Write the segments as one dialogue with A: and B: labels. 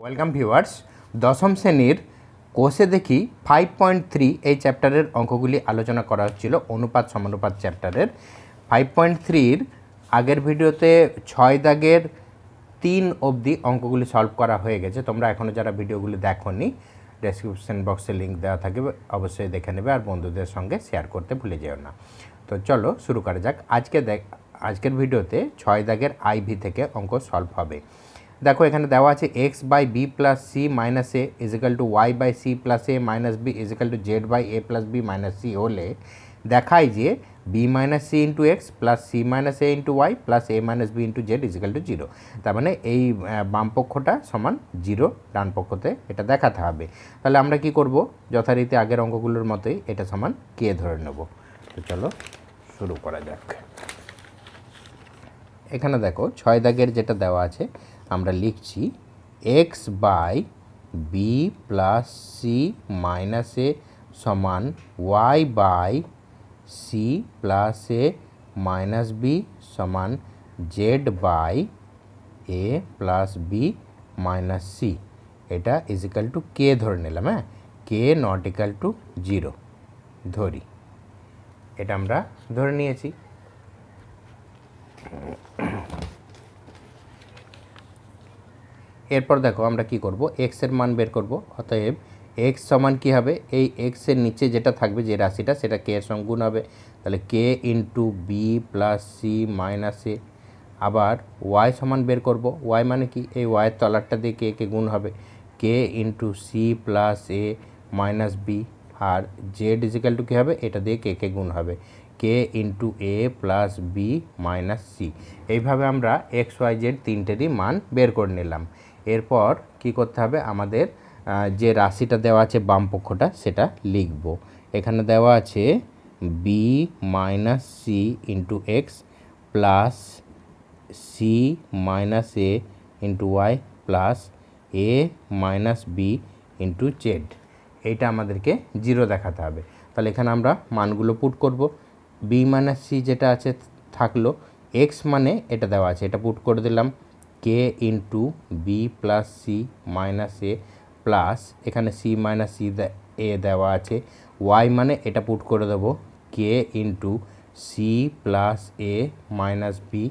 A: Welcome viewers, দশম শ্রেণীর কোষে দেখি 5.3 এই চ্যাপ্টারের অঙ্কগুলি আলোচনা করা হচ্ছিল অনুপাত সমানুপাত চ্যাপ্টারের 5.3-র আগের ভিডিওতে 6 দাগের 3 অবধি অঙ্কগুলি সলভ করা হয়ে গেছে। তোমরা এখনও যারা ভিডিওগুলি দেখোনি, ডেসক্রিপশন বক্সে লিঙ্ক দেওয়া থাকবে, অবশ্যই দেখে নেবে আর বন্ধুদের সঙ্গে শেয়ার করতে ভুলে যেও না। তো চলো শুরু করা যাক। আজকের ভিডিওতে 6 দাগের আইভি থেকে অঙ্ক সলভ হবে। দেখো এখানে দেওয়া আছে x by b plus C minus a equal to y by c plus A minus b equal to z by A plus B minus c হলে দেখায় যে b minus C into x plus C minus A into Y plus A minus B into z equal to zero. তার মানে এই বাম পক্ষটা সমান zero, ডান পক্ষতে এটা দেখাতে হবে। তাহলে আমরা কি করব, যথারীতি আগের অঙ্কগুলোর মতোই এটা সমান কে ধরে নেব। তো চলো শুরু করা যাক। এখানে দেখো 6 দাগের যেটা দেওয়া আছে আমরা লিখছি x by b plus C minus a সমান y by c plus A minus b সমান z by A plus B minus C. এটা ইজিক্যাল টু কে ধরে নিলাম। হ্যাঁ, k not equal to zero ধরি, এটা আমরা ধরে নিয়েছি। এরপর দেখো আমরা কি করব, x এর মান বের করব। অতএব x সমান কী হবে, এই x এর নিচে যেটা থাকবে যে রাশিটা সেটা k এর সঙ্গে গুণ হবে। তাহলে k into B plus C minus A. আবার y সমান বের করব, y মানে কি, এই y এর তলারটা দিয়ে k কে গুণ হবে, k ইন্টু সি প্লাস এ মাইনাস বি। আর z ইজিক্যাল টু কী হবে, এটা দিয়ে k কে গুণ হবে, k into A plus B minus C. এইভাবে আমরা এক্স ওয়াই জেড তিনটেরই মান বের করে নিলাম। এরপর কি করতে হবে, আমাদের যে রাশিটা দেওয়া আছে বাম পক্ষটা সেটা লিখব। এখানে দেওয়া আছে B minus C into x plus C minus এ ইন্টু ওয়াই প্লাস এ মাইনাস বি ইন্টু জেড। এইটা আমাদেরকে জিরো দেখাতে হবে। তাহলে এখানে আমরা মানগুলো পুট করব। বি মাইনাস সি যেটা আছে থাকলো, এক্স মানে এটা দেওয়া আছে, এটা পুট করে দিলাম K into B plus C minus এ প্লাস এখানে সি মাইনাস সি এ দেওয়া আছে, ওয়াই মানে এটা পুট করে দেবো কে ইন্টু সি প্লাস এ মাইনাস বি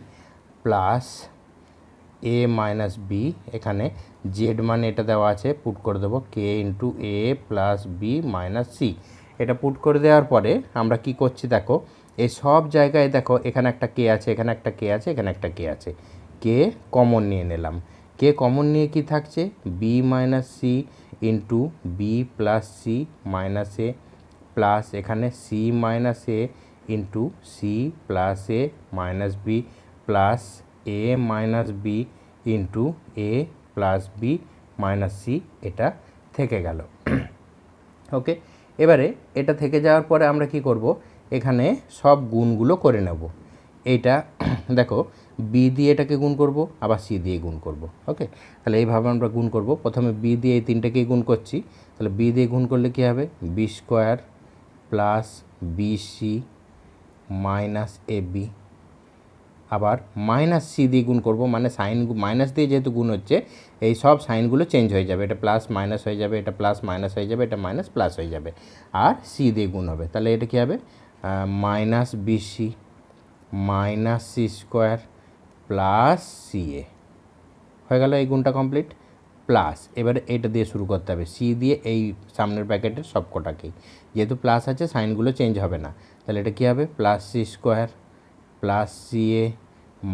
A: প্লাস এ মাইনাস বি। এখানে জেড মানে এটা দেওয়া আছে, পুট করে দেবো K into A plus B minus C. এটা পুট করে দেওয়ার পরে আমরা কি করছি দেখো, এই সব জায়গায় দেখো এখানে একটা কে আছে, এখানে একটা কে আছে, এখানে একটা কে আছে, কে কমন নিয়ে নিলাম। কে কমন নিয়ে কি থাকছে, B minus C into B plus C minus এ প্লাস এখানে C minus A into C plus A minus B plus A minus B into A plus B minus C. এটা থেকে গেল। ওকে, এবারে এটা থেকে যাওয়ার পরে আমরা কি করব, এখানে সব গুণগুলো করে নেব। এইটা দেখো বি দিয়ে এটাকে গুণ করব, আবার সি দিয়ে গুণ করব। ওকে, তাহলে এইভাবে আমরা গুণ করব। প্রথমে বি দিয়ে এই তিনটেকেই গুণ করছি। তাহলে বি দিয়ে গুণ করলে কী হবে, B square plus B C minus A B. আবার মাইনাস সি দিয়ে গুণ করব, মানে সাইন মাইনাস দিয়ে যেহেতু গুণ হচ্ছে এই সব সাইনগুলো চেঞ্জ হয়ে যাবে, এটা প্লাস মাইনাস হয়ে যাবে, এটা প্লাস মাইনাস হয়ে যাবে, এটা মাইনাস প্লাস হয়ে যাবে। আর সি দিয়ে গুণ হবে, তাহলে এটা কী হবে, minus BC minus C square plus C A হয়ে গেল। এই গুণটা কমপ্লিট। প্লাস এবারে এটা দিয়ে শুরু করতে হবে, সি দিয়ে এই সামনের প্যাকেটের সব কটাকেই, যেহেতু প্লাস আছে সাইনগুলো চেঞ্জ হবে না। তাহলে এটা কী হবে, plus C square plus C A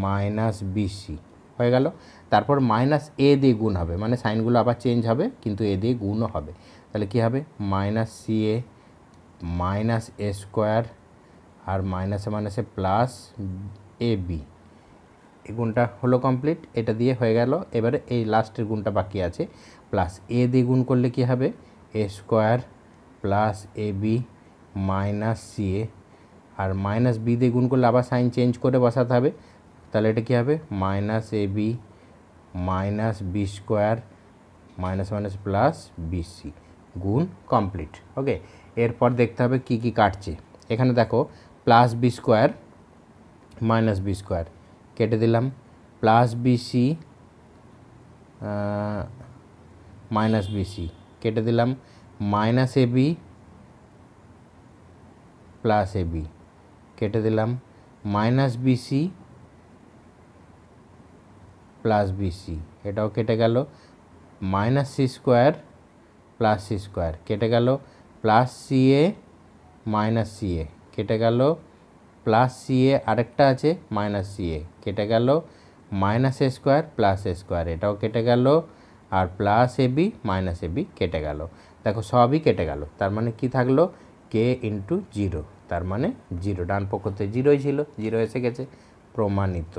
A: minus BC হয়ে গেল। তারপর মাইনাস এ দিয়ে গুণ হবে, মানে সাইনগুলো আবার চেঞ্জ হবে কিন্তু এ দিয়ে গুণও হবে। তাহলে কী হবে, minus C A minus A square আর মাইনাসে মাইনাসে প্লাস এ বি। এই গুণটা হলো কমপ্লিট, এটা দিয়ে হয়ে গেল। এবারে এই লাস্টের গুণটা বাকি আছে, প্লাস এ দিয়ে গুণ করলে কী হবে, এ square plus A B minus C A. R minus B দিয়ে গুণ করলে আবার সাইন চেঞ্জ করে বসাতে হবে। তাহলে এটা কী হবে, minus A B minus B square minus minus plus BC. গুণ কমপ্লিট। ওকে, এরপর দেখতে হবে কি কি কাটছে। এখানে দেখো plus B square minus B square কেটে দিলাম, প্লাস বিসি মাইনাস বিসি কেটে দিলাম, মাইনাস এবি প্লাস এবি কেটে দিলাম, মাইনাস বিসি প্লাস বিসি এটাও কেটে গেল, minus C square plus C square কেটে গেল, প্লাস সিএ মাইনাস সিএ কেটে গেল, প্লাস সিএ আরেকটা আছে মাইনাস সিএ কেটে গেল, মাইনাস এ স্কোয়ার প্লাস এ স্কোয়ার এটাও কেটে গেল, আর প্লাস এবি মাইনাস এবি কেটে গেল। দেখো সবই কেটে গেল, তার মানে কি থাকলো কে ইন্টু জিরো, তার মানে জিরো, ডান পক্ষতে জিরোই ছিল, জিরো এসে গেছে, প্রমাণিত।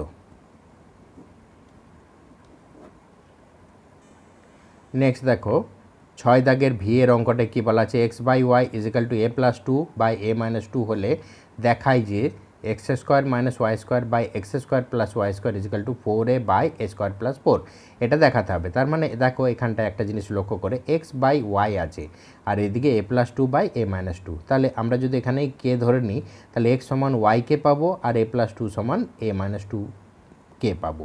A: নেক্সট দেখো 6 দাগের ভি এর অঙ্কটা কী বলা আছে, x by y equal to a plus two by A minus two হলে দেখায় যে x square minus y square by x square plus y square equal to 4a by a square plus 4, এটা দেখাতে হবে। তার মানে দেখো এখানটায় একটা জিনিস লক্ষ্য করে এক্স বাই ওয়াই আছে আর এদিকে A plus two by A minus two, তাহলে আমরা যদি এখানে কে ধরে নিই তাহলে এক্স সমান ওয়াইকে পাবো আর এ প্লাস টু সমান এ মাইনাস টু কে পাবো।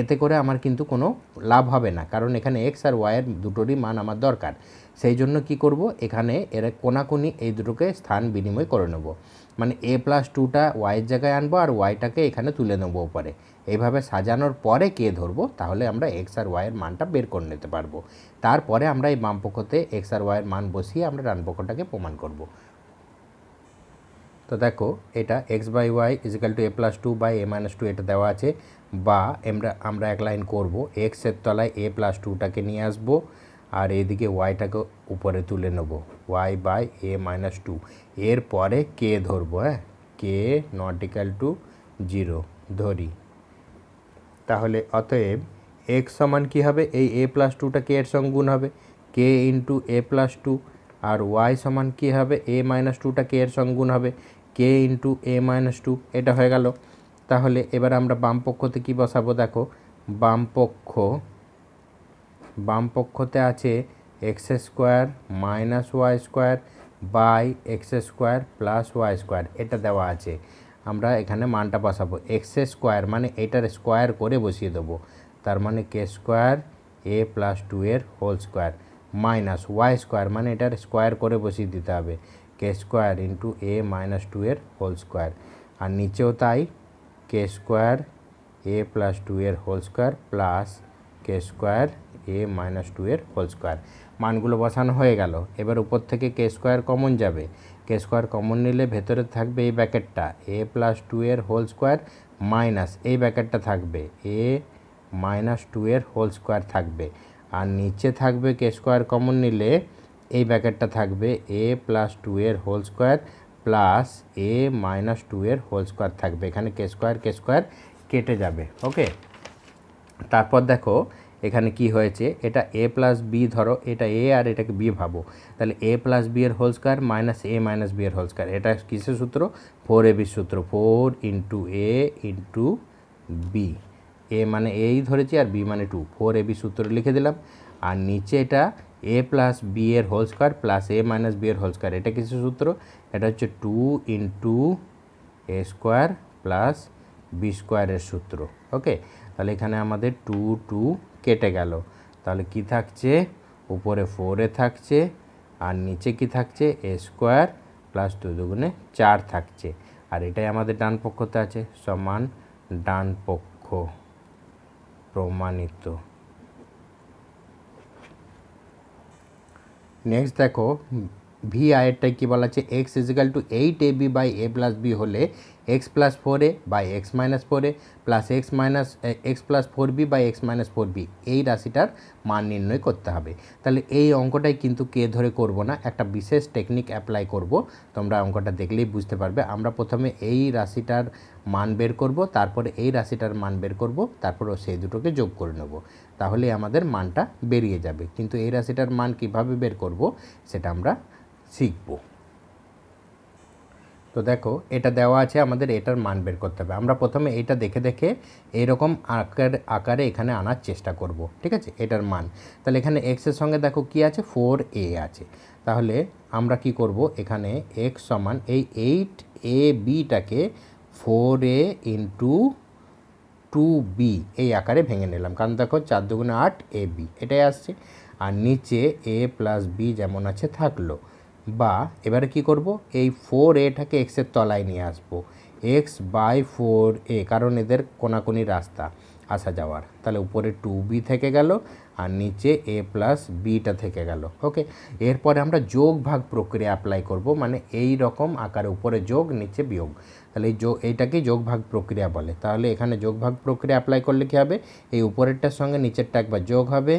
A: এতে করে আমার কিন্তু কোনো লাভ হবে না, কারণ এখানে এক্স আর ওয়াইয়ের দুটোরই মান আমার দরকার। সেই জন্য কি করব, এখানে এর কোনাকুনি এই দুটোকে স্থান বিনিময় করে নেব, মানে এ প্লাস টুটা ওয়াইয়ের জায়গায় আনবো আর ওয়াইটাকে এখানে তুলে নেবো উপরে। এইভাবে সাজানোর পরে কে ধরবো, তাহলে আমরা এক্স আর ওয়াইয়ের মানটা বের করে নিতে পারবো। তারপরে আমরা এই বাম পক্ষতে এক্স আর ওয়াইয়ের মান বসিয়ে আমরা ডান পক্ষটাকে প্রমাণ করব। তো দেখো এটা x by y equal to a plus two by A minus two এটা দেওয়া আছে, বা আমরা এক লাইন করবো, এক্সের তলায় এ প্লাস টুটাকে নিয়ে আসবো আর এদিকে ওয়াইটাকে উপরে তুলে নেব, y by A minus two, এরপরে কে ধরবো, হ্যাঁ k not equal to zero ধরি। তাহলে অতএব এক্স সমান কী হবে, এই এ প্লাস টুটা কে এর সঙ্গে গুণ হবে কে into A plus two, R Y সমান কী হবে এ মাইনাস টুটা কে এর সঙ্গে গুণ হবে কে ইন্টু এ মাইনাস টু, এটা হয়ে গেল। তাহলে এবার আমরা বাম পক্ষতে কী বসাবো, দেখো বাম পক্ষতে আছে x square minus y square by x square plus y square, এটা দেওয়া আছে। আমরা এখানে মানটা বসাবো, এক্স স্কোয়ার মানে এটার স্কোয়ার করে বসিয়ে দেবো, তার মানে k square a plus two এর whole square minus y square মানে এটার স্কোয়ার করে বসিয়ে দিতে হবে, k square into a minus two এর হোল স্কোয়ার, আর নিচেও তাই k square a plus two এর whole square plus k square a minus two এর হোল স্কোয়ার। মানগুলো বসানো হয়ে গেল। এবার উপর থেকে কে স্কোয়ার কমন যাবে, কে স্কোয়ার কমন নিলে ভেতরে থাকবে এই ব্র্যাকেটটা এ প্লাস টু এর হোল স্কোয়ার মাইনাস এই ব্র্যাকেটটা থাকবে এ মাইনাস টু এর হোল স্কোয়ার থাকবে, আর নিচে থাকবে কে স্কোয়ার কমন নিলে এই ব্র্যাকেটটা থাকবে এ প্লাস টু এর হোল স্কোয়ার প্লাস এ মাইনাস টু এর হোল স্কোয়ার থাকবে। এখানে কে স্কোয়ার কেটে যাবে। ওকে, তারপর দেখো এখানে কি হয়েছে, এটা এ প্লাস বি ধরো, এটা এ আর এটাকে বি ভাবো, তাহলে এ প্লাস বি এর হোল স্কোয়ার মাইনাস এ মাইনাস বি এর হোল স্কোয়ার, এটা কিসের সূত্র, 4ab সূত্র, 4 ইন্টু এ ইন্টু বি, এ মানে এই ধরেছি আর বি মানে 2, 4ab সূত্র লিখে দিলাম। আর নিচে এটা এ প্লাস বি এর হোল স্কোয়ার প্লাস এ মাইনাস বি এর হোল স্কোয়ার, এটা কিসের সূত্র, এটা হচ্ছে 2 ইন্টু এ স্কোয়ার প্লাস বি স্কোয়ারের সূত্র। ওকে, তাহলে এখানে আমাদের 2 2 কেটে গেল, তাহলে কি থাকছে উপরে 4a থাকছে আর নিচে কি থাকছে এ স্কোয়ার প্লাস 2 দুগুণে 4 থাকছে, আর এটাই আমাদের ডান পক্ষতে আছে, সমান ডান পক্ষ, প্রমাণিত। নেক্সট দেখো ভি আয়েরটাই কী বলা আছে, X equal to 8ab by A plus B হলে X plus 4a by X minus 4a plus X plus 4b by X minus 4b, এই রাশিটার মান নির্ণয় করতে হবে। তাহলে এই অঙ্কটাই কিন্তু কে ধরে করব না, একটা বিশেষ টেকনিক অ্যাপ্লাই করব, তোমরা অঙ্কটা দেখলেই বুঝতে পারবে। আমরা প্রথমে এই রাশিটার মান বের করব, তারপরে এই রাশিটার মান বের করব, তারপরে সেই দুটোকে যোগ করে নেব, তাহলে আমাদের মানটা বেরিয়ে যাবে। কিন্তু এই রাশিটার মান কিভাবে বের করব সেটা আমরা শিখব। তো দেখো এটা দেওয়া আছে, আমাদের এটার মান বের করতে হবে। আমরা প্রথমে এটা দেখে দেখে এইরকম আকারে এখানে আনার চেষ্টা করব, ঠিক আছে, এটার মান। তাহলে এখানে এক্সের সঙ্গে দেখো কি আছে, 4a আছে, তাহলে আমরা কি করব, এখানে এক্স সমান এই 8abটাকে 4a ইন্টু 2b এই আকারে ভেঙে নিলাম, কারণ দেখো 4 দুগুণে 8 ab এটাই আসছে। আর নিচে a প্লাস বি যেমন আছে থাকলো। বা এবারে কি করব, এই 4aটাকে এক্সের তলায় নিয়ে আসবো, x/4a, কারণ এদের কোনাকুনি রাস্তা আসা যাওয়ার। তাহলে উপরে 2b থেকে গেল আর নিচে a প্লাস বিটা থেকে গেল। ওকে, এরপরে আমরা যোগ ভাগ প্রক্রিয়া অ্যাপ্লাই করব, মানে এই রকম আকারে উপরে যোগ নিচে বিয়োগ। তাহলে এইটাকেই যোগ ভাগ প্রক্রিয়া বলে। তাহলে এখানে যোগ ভাগ প্রক্রিয়া অ্যাপ্লাই করলে কী হবে, এই উপরেরটার সঙ্গে নিচেরটা একবার যোগ হবে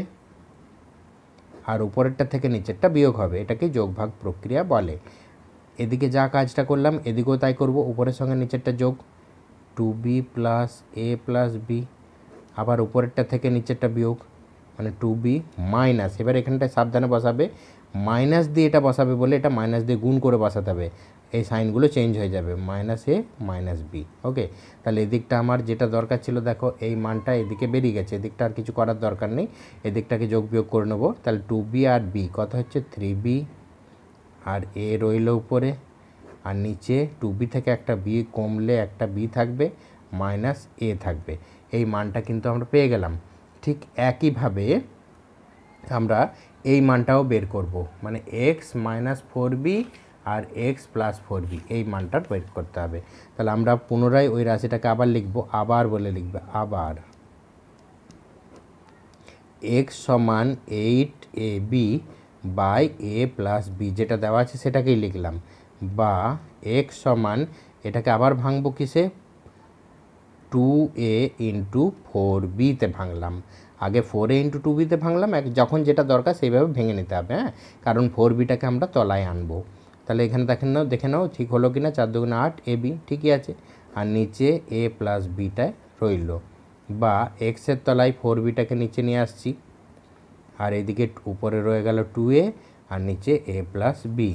A: আর উপরেরটা থেকে নিচেরটা বিয়োগ হবে, এটাকে যোগ ভাগ প্রক্রিয়া বলে। এদিকে যা কাজটা করলাম এদিকেও তাই করব, উপরের সঙ্গে নিচেরটা যোগ 2b plus a plus B, আবার উপরেরটা থেকে নিচেরটা বিয়োগ মানে 2b মাইনাস, এবার এখানটায় সাবধানে বসাবে, মাইনাস দিয়ে এটা বসাবে বলে এটা মাইনাস দিয়ে গুণ করে বসাতে হবে, এই সাইনগুলো চেঞ্জ হয়ে যাবে, মাইনাস এ মাইনাস বি। ওকে, তাহলে এদিকটা আমার যেটা দরকার ছিল, দেখো এই মানটা এদিকে বেরিয়ে গেছে, এদিকটা আর কিছু করার দরকার নেই, এদিকটাকে যোগ বিয়োগ করে নেবো। তাহলে 2b আর b কত হচ্ছে 3b, আর a রইল উপরে, আর নিচে 2b থেকে একটা b কমলে একটা b থাকবে, মাইনাস a থাকবে। এই মানটা কিন্তু আমরা পেয়ে গেলাম। ঠিক একইভাবে আমরা এই মানটাও বের করব, মানে x মাইনাস 4b আর x প্লাস 4b, এই মানটা বের করতে হবে। তাহলে আমরা পুনরায় ওই রাশিটাকে আবার লিখব, আবার বলে লিখবে, আবার x সমান 8ab by a plus B, যেটা দেওয়া আছে সেটাকেই লিখলাম, বা x সমান, এটাকে আবার ভাঙবো কিসে, 2a ইন্টু 4bতে ভাঙলাম। আগে 4a ইন্টু 2bতে ভাঙলাম, যখন যেটা দরকার সেইভাবে ভেঙে নিতে হবে, হ্যাঁ, কারণ 4bটাকে আমরা তলায় আনবো। তাহলে এখানে দেখে নাও ঠিক হলো কি না, 4 2 8 ab, ঠিকই আছে। আর নিচে a প্লাস বিটায় রইল, বা এক্সের তলায় 4bটাকে নিচে নিয়ে আসছি, আর এদিকে উপরে রয়ে গেল 2a আর নিচে a প্লাস বি।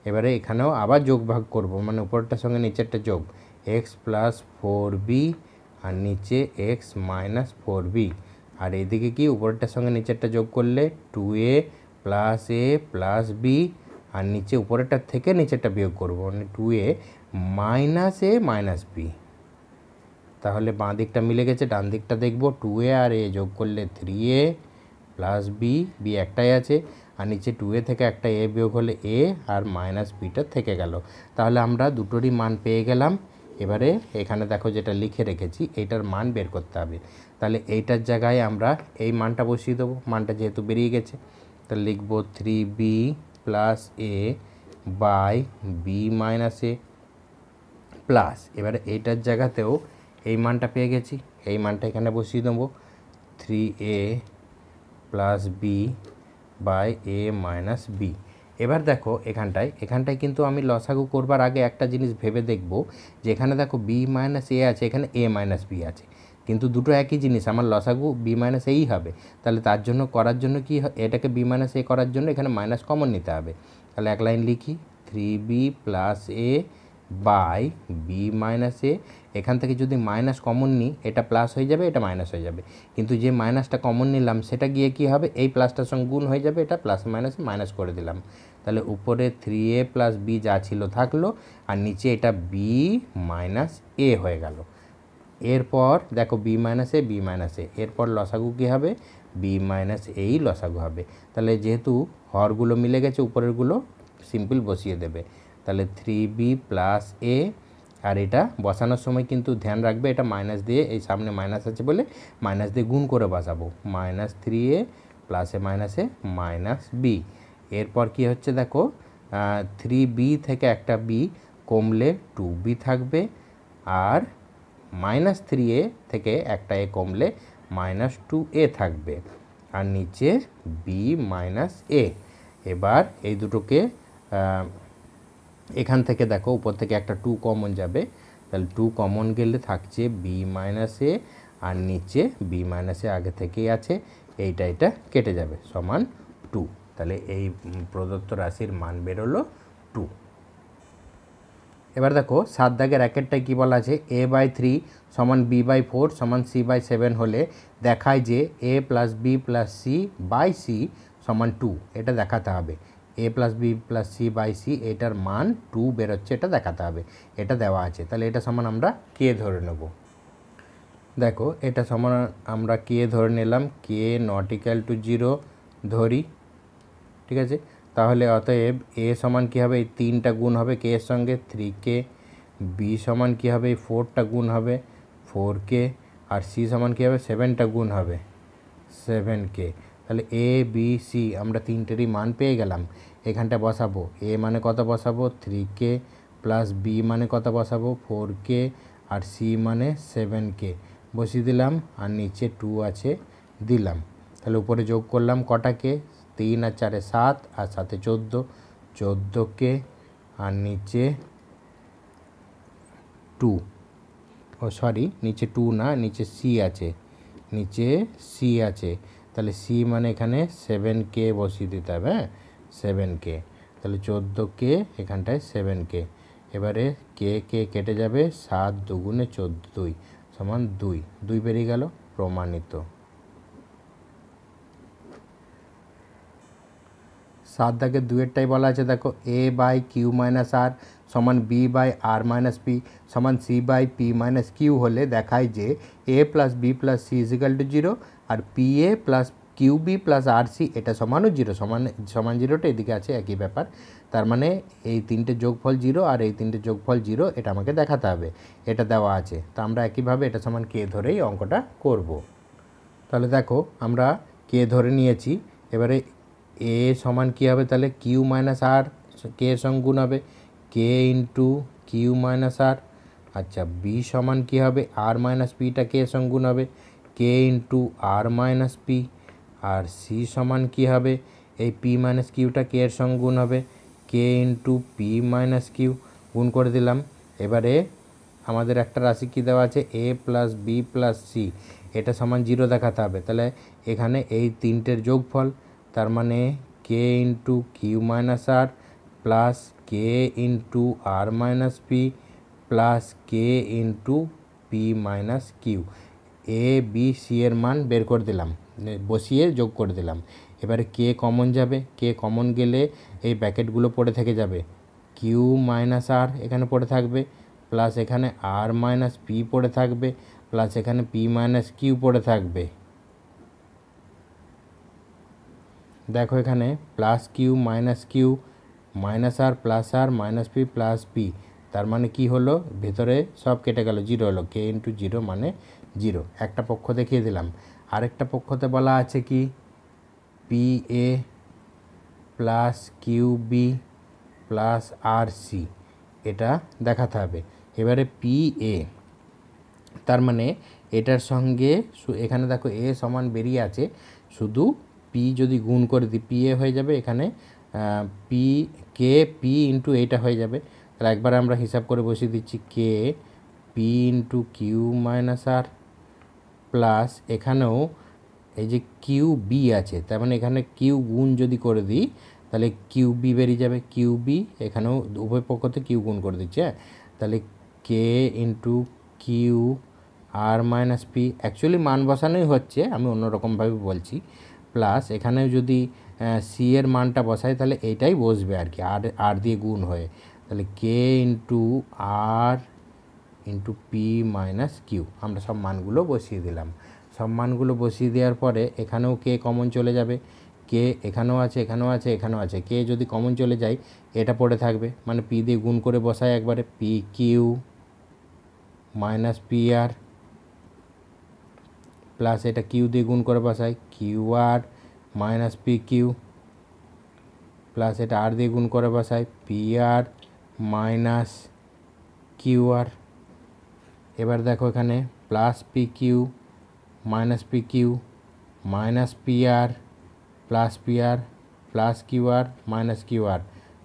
A: এবারে এখানেও আবার যোগ ভাগ করব, মানে উপরটার সঙ্গে নিচেরটা যোগ, x প্লাস 4b আর নিচে x মাইনাস 4b, আর এদিকে কি উপরটার সঙ্গে নিচেরটা যোগ করলে 2a plus a plus B, আর নিচে উপরেরটার থেকে নিচেরটা বিয়োগ করব, মানে 2a minus a minus B. তাহলে বাঁ দিকটা মিলে গেছে, ডান দিকটা দেখব, 2a আর a যোগ করলে 3a প্লাস বি, বি একটাই আছে, আর নিচে 2a থেকে একটা a বিয়োগ হলে a আর মাইনাস বিটা থেকে গেল। তাহলে আমরা দুটোরই মান পেয়ে গেলাম। এবারে এখানে দেখো যেটা লিখে রেখেছি, এইটার মান বের করতে হবে। তাহলে এইটার জায়গায় আমরা এই মানটা বসিয়ে দেবো, মানটা যেহেতু বেরিয়ে গেছে, তাহলে লিখব 3b plus a by B minus A plus, এবারে এইটার জায়গাতেও এই মানটা পেয়ে গেছি, এই মানটা এখানে বসিয়ে দেবো, 3a plus b by A minus b. এবার দেখো এখানটায় কিন্তু আমি লসাগু করবার আগে একটা জিনিস ভেবে দেখব, যে এখানে দেখো বি মাইনাস এ আছে, এখানে এ মাইনাস বি আছে, কিন্তু দুটো একই জিনিস, আমার লসাগু বি মাইনাস এই হবে। তাহলে তার জন্য করার জন্য কি, এটাকে বি মাইনাস এ করার জন্য এখানে মাইনাস কমন নিতে হবে। তাহলে এক লাইন লিখি, 3b plus A by B minus A, এখান থেকে যদি মাইনাস কমন নিই এটা প্লাস হয়ে যাবে, এটা মাইনাস হয়ে যাবে, কিন্তু যে মাইনাসটা কমন নিলাম সেটা গিয়ে কি হবে, এই প্লাসটার সঙ্গে গুণ হয়ে যাবে, এটা প্লাস মাইনাসে মাইনাস করে দিলাম। তাহলে উপরে 3a প্লাস বি যা ছিল থাকলো, আর নিচে এটা বি মাইনাস এ হয়ে গেল। এরপর দেখো বি মাইনাস এ, এরপর লসাগু কী হবে, বি মাইনাস এই লসাগু হবে। তাহলে যেহেতু হরগুলো মিলে গেছে, উপরেরগুলো সিম্পল বসিয়ে দেবে। তাহলে 3b প্লাস এ, আর এটা বসানোর সময় কিন্তু ধ্যান রাখবে, এটা মাইনাস দিয়ে, এই সামনে মাইনাস আছে বলে মাইনাস দিয়ে গুণ করে বসাবো, মাইনাস 3a প্লাসে মাইনাসে মাইনাস বি। এরপর কি হচ্ছে দেখো, 3b থেকে একটা বি কমলে 2b থাকবে, আর মাইনাস 3a থেকে একটা এ কমলে মাইনাস 2a থাকবে, আর নিচে বি মাইনাস এ। এবার এই দুটোকে এখান থেকে দেখো উপর থেকে একটা 2 কমন যাবে, তাহলে 2 কমন গেলে থাকছে বি মাইনাস এ, আর নিচে বি মাইনাস এ আগে থেকেই আছে, এটা কেটে যাবে, সমান 2। তাহলে এই প্রদত্ত রাশির মান বেরোলো 2। এবার দেখো 7 দাগের র্যাকেটটায় কী বলা আছে, a/3 সমান b/4 সমান c/7 হলে দেখায় যে a plus b plus c by c সমান 2, এটা দেখাতে হবে। a plus b plus c by c, এটার মান 2 বেরোচ্ছে, এটা দেখাতে হবে, এটা দেওয়া আছে। তাহলে এটা সমান আমরা কে ধরে নেব। দেখো এটা সমান আমরা কে ধরে নিলাম, কে নট ইকুয়াল টু 0, ধরি, ঠিক আছে। তাহলে অতএব এ সমান কী হবে, এই 3টা গুণ হবে কে এর সঙ্গে 3k, বি সমান কী হবে, এই 4টা গুণ হবে 4k, আর সি সমান কী হবে 7টা গুণ হবে 7k। তাহলে এ বি সি আমরা তিনটেরই মান পেয়ে গেলাম। এখানটা বসাবো, এ মানে কত বসাবো 3k, প্লাস বি মানে কত বসাবো 4k, আর সি মানে 7k বসিয়ে দিলাম, আর নিচে 2 আছে দিলাম। তাহলে উপরে যোগ করলাম কটাকে, 3 আর 4 7, আর সাথে 14k, আর নিচে 2, ও সরি নিচে 2 না, নিচে সি আছে, নিচে সি আছে। তাহলে সি মানে এখানে 7k বসিয়ে দিতে হবে, হ্যাঁ 7k। তাহলে 14k এখানটায় 7k। এবারে কে কে কেটে যাবে, 7 দুগুণে 14 সমান 2 বেরিয়ে গেল, প্রমাণিত। 7 দাগের 2-এরটাই বলা আছে, দেখো a by q minus r সমান b by r minus p সমান c by p minus q হলে দেখায় যে a plus b plus c equal to 0, আর p a plus q b plus r c এটা সমানও 0, সমান 0টা এদিকে আছে একই ব্যাপার। তার মানে এই তিনটে যোগফল 0 আর এই তিনটে যোগফল 0 এটা আমাকে দেখাতে হবে, এটা দেওয়া আছে। তো আমরা একইভাবে এটা সমান কে ধরেই অঙ্কটা করব। তাহলে দেখো আমরা কে ধরে নিয়েছি, এবারে এ সমান কী হবে, তাহলে কিউ মাইনাস আর কে এর সঙ্গে গুণ হবে কে ইন্টু কিউ মাইনাস আর। আচ্ছা বি সমান কী হবে, আর মাইনাস পিটা কে এর সঙ্গে গুণ হবে কে ইন্টু আর মাইনাস পি। আর সি সমান কী হবে, এই পি মাইনাস কিউটা কে এর সঙ্গে গুণ হবে কে ইন্টু পি মাইনাস কিউ, গুণ করে দিলাম। এবারে আমাদের একটা রাশি কী দেওয়া আছে, এ প্লাস বি প্লাস সি এটা সমান 0 দেখাতে হবে। তাহলে এখানে এই তিনটের যোগফল, তার মানে কে into Q minus R plus K into R minus P plus K into P minus Q, A B C এর মান বের করে দিলাম, বসিয়ে যোগ করে দিলাম। এবারে কে কমন যাবে, কে কমন গেলে এই ব্র্যাকেটগুলো পড়ে থেকে যাবে, কিউ মাইনাস আর এখানে পড়ে থাকবে, প্লাস এখানে আর মাইনাস পি পড়ে থাকবে, প্লাস এখানে পি মাইনাস কিউ পড়ে থাকবে। দেখো এখানে plus Q minus R plus আর মাইনাস পি প্লাস পি, তার মানে কি হলো, ভেতরে সব কেটে গেল, 0 হলো, কে ইন্টু 0 মানে 0। একটা পক্ষ দেখিয়ে দিলাম। আরেকটা পক্ষতে বলা আছে কি p a plus q b plus r c এটা দেখাতে হবে। এবারে পি এ, তার মানে এটার সঙ্গে এখানে দেখো এ সমান বেরিয়ে আছে, শুধু পি যদি গুণ করে দিই পি এ হয়ে যাবে, এখানে পি কে পি ইন্টু এইটা হয়ে যাবে। তাহলে একবার আমরা হিসাব করে বসিয়ে দিচ্ছি K P into Q minus R plus এখানেও এই যে কিউ বি আছে, তার মানে এখানে কিউ গুণ যদি করে দিই তাহলে কিউ বি বেরিয়ে যাবে, কিউ বি এখানেও উভয় পক্ষতে কিউ গুণ করে দিচ্ছে, হ্যাঁ। তাহলে কে into Q R minus P, actually মান বসানোই হচ্ছে, আমি অন্যরকমভাবে বলছি, প্লাস এখানেও যদি সি এর মানটা বসাই তাহলে এইটাই বসবে আর কি, আর দিয়ে গুণ হয়ে। তাহলে কে ইন্টু আর ইন্টু পি মাইনাস কিউ আমরা সব মানগুলো বসিয়ে দিলাম। সব মানগুলো বসিয়ে দেওয়ার পরে এখানেও কে কমন চলে যাবে, কে এখানেও আছে এখানেও আছে এখানেও আছে, কে যদি কমন চলে যায় এটা পড়ে থাকবে, মানে পি দিয়ে গুণ করে বসায় একবারে, P Q minus P R plus এটা কিউ দিয়ে গুণ করে বসায় Q R minus P Q plus এটা আর দিয়ে গুণ করে বসায় P R minus Q R. এবার দেখো এখানে plus P Q minus P Q minus P R plus Q R minus Q R,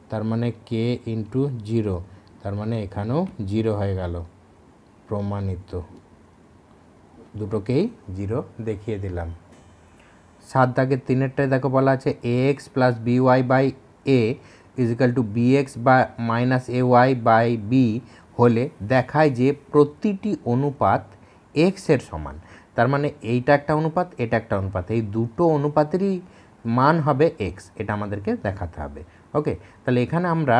A: তার মানে কে ইন্টু 0, তার মানে এখানেও 0 হয়ে গেল, প্রমাণিত। দুটোকেই 0 দেখিয়ে দিলাম। 7 দাগের 3-এরটায় দেখো বলা আছে A X plus B Y by A equal to B X বা minus A Y by B হলে দেখায় যে প্রতিটি অনুপাত এক্সের সমান। তার মানে এইটা একটা অনুপাত, এটা একটা অনুপাত, এই দুটো অনুপাতেরই মান হবে এক্স, এটা আমাদেরকে দেখাতে হবে। ওকে, তাহলে এখানে আমরা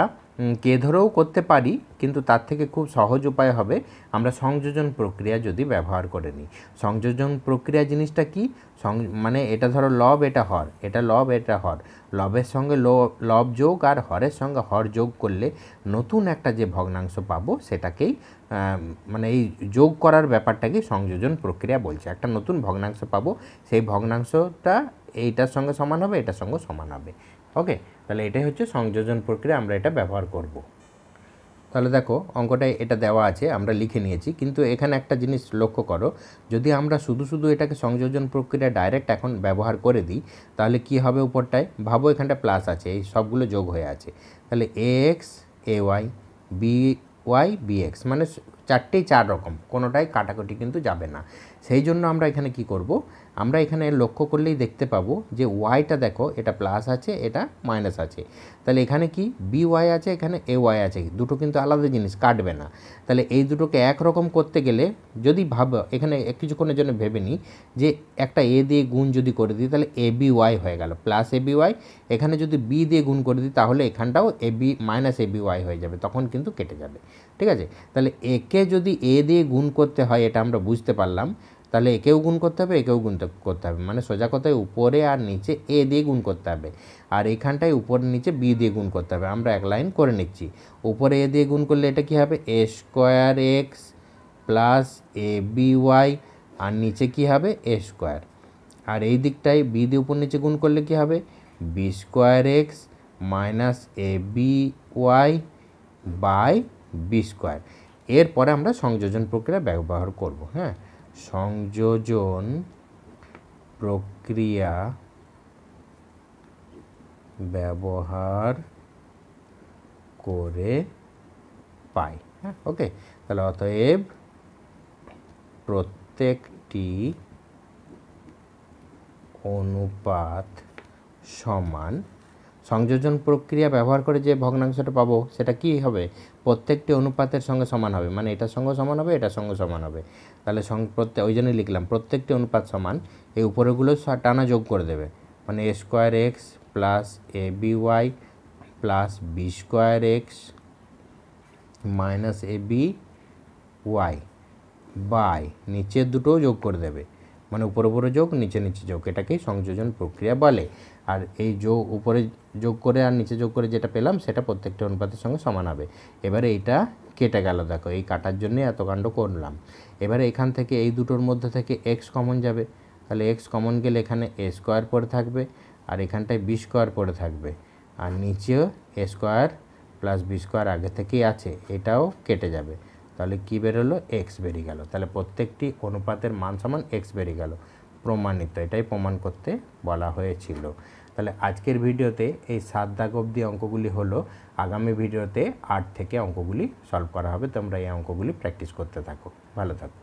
A: কে ধরেও করতে পারি, কিন্তু তার থেকে খুব সহজ উপায় হবে আমরা সংযোজন প্রক্রিয়া যদি ব্যবহার করে নিই। সংযোজন প্রক্রিয়া জিনিসটা কি? মানে এটা ধরো লব, এটা হর, এটা লব, এটা হর, লবের সঙ্গে লব যোগ আর হরের সঙ্গে হর যোগ করলে নতুন একটা যে ভগ্নাংশ পাবো সেটাকেই মানে এই যোগ করার ব্যাপারটাকে সংযোজন প্রক্রিয়া বলছে। একটা নতুন ভগ্নাংশ পাবো, সেই ভগ্নাংশটা এইটার সঙ্গে সমান হবে, এটার সঙ্গে সমান হবে। ওকে, তাহলে এটাই হচ্ছে সংযোজন প্রক্রিয়া, আমরা এটা ব্যবহার করব। তাহলে দেখো অঙ্কটায় এটা দেওয়া আছে, আমরা লিখে নিয়েছি, কিন্তু এখানে একটা জিনিস লক্ষ্য করো, যদি আমরা শুধু এটাকে সংযোজন প্রক্রিয়া ডাইরেক্ট এখন ব্যবহার করে দিই তাহলে কি হবে উপরটায়? ভাবো এখানটা প্লাস আছে, এই সবগুলো যোগ হয়ে আছে, তাহলে X A Y B Y B X, মানে চারটেই চার রকম, কোনোটাই কাটাকুটি কিন্তু যাবে না। সেই জন্য আমরা এখানে কি করব, আমরা এখানে লক্ষ্য করলেই দেখতে পাবো যে ওয়াইটা দেখো এটা প্লাস আছে, এটা মাইনাস আছে, তাহলে এখানে কি বি ওয়াই আছে, এখানে এ ওয়াই আছে, দুটো কিন্তু আলাদা জিনিস, কাটবে না। তাহলে এই দুটোকে একরকম করতে গেলে যদি ভাবো, এখানে কিছুক্ষণের জন্য ভেবে নিই যে একটা এ দিয়ে গুণ যদি করে দিই তাহলে এ বি ওয়াই হয়ে গেল, প্লাস এ বি ওয়াই, এখানে যদি বি দিয়ে গুণ করে দিই তাহলে এখানটাও এ B minus A B Y হয়ে যাবে, তখন কিন্তু কেটে যাবে। ঠিক আছে, তাহলে একে যদি এ দিয়ে গুণ করতে হয় এটা আমরা বুঝতে পারলাম, তাহলে একেও গুণ করতে হবে, একেও গুণ করতে হবে, মানে সোজা কথায় উপরে আর নিচে এ দিয়ে গুণ করতে হবে, আর এখানটায় উপরে নিচে বি দিয়ে গুণ করতে হবে। আমরা এক লাইন করে নিচ্ছি, উপরে এ দিয়ে গুণ করলে এটা কী হবে, এ square X plus A B Y, আর নিচে কী হবে এ স্কোয়ার, আর এই দিকটায় বি দিয়ে উপর নিচে গুণ করলে কী হবে, B square X minus A B Y by B square. এরপরে আমরা সংযোজন প্রক্রিয়া ব্যবহার করব। হ্যাঁ, সংযোজন প্রক্রিয়া ব্যবহার করে পাই। হ্যাঁ, ওকে, তাহলে অতএব প্রত্যেকটি অনুপাত সমান, সংযোজন প্রক্রিয়া ব্যবহার করে যে ভগ্নাংশটা পাবো সেটা কি হবে, প্রত্যেকটি অনুপাতের সঙ্গে সমান হবে, মানে এটার সঙ্গে সমান হবে, এটার সঙ্গে সমান হবে। তাহলে ওই জন্যই লিখলাম প্রত্যেকটি অনুপাত সমান, এই উপরেগুলো টানা যোগ করে দেবে, মানে A square X plus A B Y plus B square X minus A B Y by নিচের দুটোও যোগ করে দেবে, মানে উপরে উপরে যোগ, নিচে নিচে যোগ, এটাকেই সংযোজন প্রক্রিয়া বলে। আর এই যোগ উপরে যোগ করে আর নিচে যোগ করে যেটা পেলাম সেটা প্রত্যেকটা অনুপাতের সঙ্গে সমান হবে। এবারে এইটা কেটে গেল, দেখো এই কাটার জন্য এত কাণ্ড করলাম। এবারে এখান থেকে এই দুটোর মধ্যে থেকে এক্স কমন যাবে, তাহলে এক্স কমন গেলে এখানে এ স্কোয়ার পড়ে থাকবে, আর এখানটায় বি স্কোয়ার পড়ে থাকবে, আর নিচেও এ স্কোয়ার প্লাস বি স্কোয়ার আগে থেকেই আছে, এটাও কেটে যাবে, তাহলে কী বেরোলো, এক্স বেরিয়ে গেল। তাহলে প্রত্যেকটি অনুপাতের মান সমান এক্স বেরিয়ে গেল, প্রমাণিত। এটাই প্রমাণ করতে বলা হয়েছিল। তাহলে আজকের ভিডিওতে এই 7 দাগ অবধি অঙ্কগুলি হলো, আগামী ভিডিওতে 8 থেকে অঙ্কগুলি সলভ করা হবে। তোমরা এই অঙ্কগুলি প্র্যাকটিস করতে থাকো, ভালো থাকো।